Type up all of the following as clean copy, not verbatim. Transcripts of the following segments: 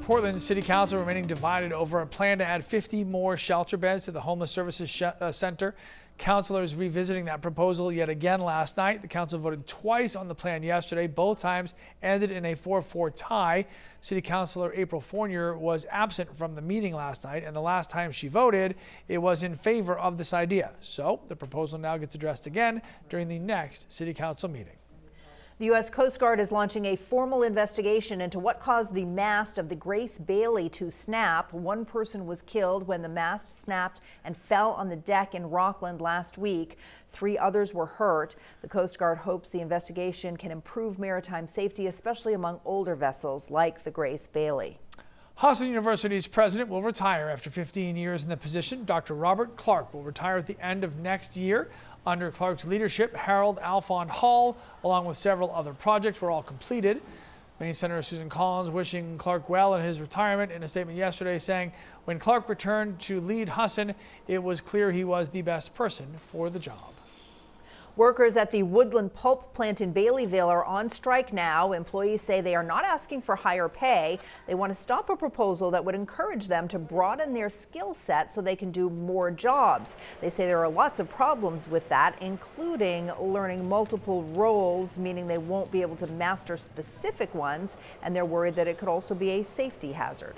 Portland City Council remaining divided over a plan to add 50 more shelter beds to the Homeless Services Center. Councilors revisiting that proposal yet again last night. The council voted twice on the plan yesterday. Both times ended in a 4-4 tie. City Councilor April Fournier was absent from the meeting last night, and the last time she voted, it was in favor of this idea. So the proposal now gets addressed again during the next City Council meeting. The U.S. Coast Guard is launching a formal investigation into what caused the mast of the Grace Bailey to snap. One person was killed when the mast snapped and fell on the deck in Rockland last week. 3 others were hurt. The Coast Guard hopes the investigation can improve maritime safety, especially among older vessels like the Grace Bailey. Husson University's president will retire after 15 years in the position. Dr. Robert Clark will retire at the end of next year. Under Clark's leadership, Harold Alphon Hall, along with several other projects, were all completed. Maine Senator Susan Collins wishing Clark well in his retirement in a statement yesterday, saying when Clark returned to lead Husson, it was clear he was the best person for the job. Workers at the Woodland Pulp plant in Baileyville are on strike now. Employees say they are not asking for higher pay. They want to stop a proposal that would encourage them to broaden their skill set so they can do more jobs. They say there are lots of problems with that, including learning multiple roles, meaning they won't be able to master specific ones, and they're worried that it could also be a safety hazard.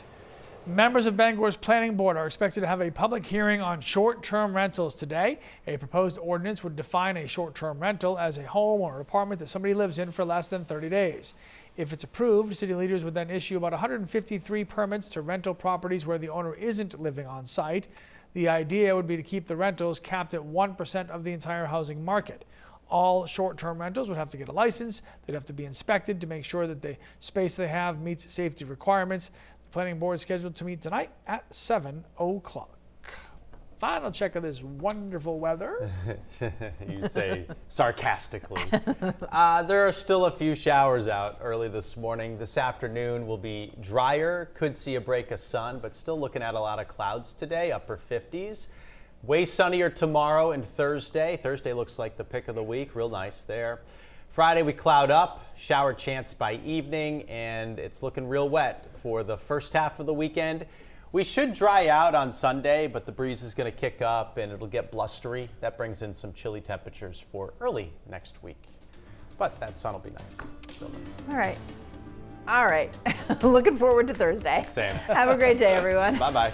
Members of Bangor's Planning Board are expected to have a public hearing on short-term rentals today. A proposed ordinance would define a short-term rental as a home or apartment that somebody lives in for less than 30 days. If it's approved, city leaders would then issue about 153 permits to rental properties where the owner isn't living on site. The idea would be to keep the rentals capped at 1% of the entire housing market. All short-term rentals would have to get a license. They'd have to be inspected to make sure that the space they have meets safety requirements. Planning board scheduled to meet tonight at 7 o'clock. Final check of this wonderful weather. You say sarcastically. There are still a few showers out early this morning. This afternoon will be drier, could see a break of sun, but still looking at a lot of clouds today, upper 50s. Way sunnier tomorrow and Thursday. Thursday looks like the pick of the week, real nice there. Friday we cloud up, shower chance by evening, and it's looking real wet for the first half of the weekend. We should dry out on Sunday, but the breeze is going to kick up and it'll get blustery. That brings in some chilly temperatures for early next week. But that sun will be nice. Real nice. All right. Looking forward to Thursday. Same. Have a great day, everyone. Bye-bye.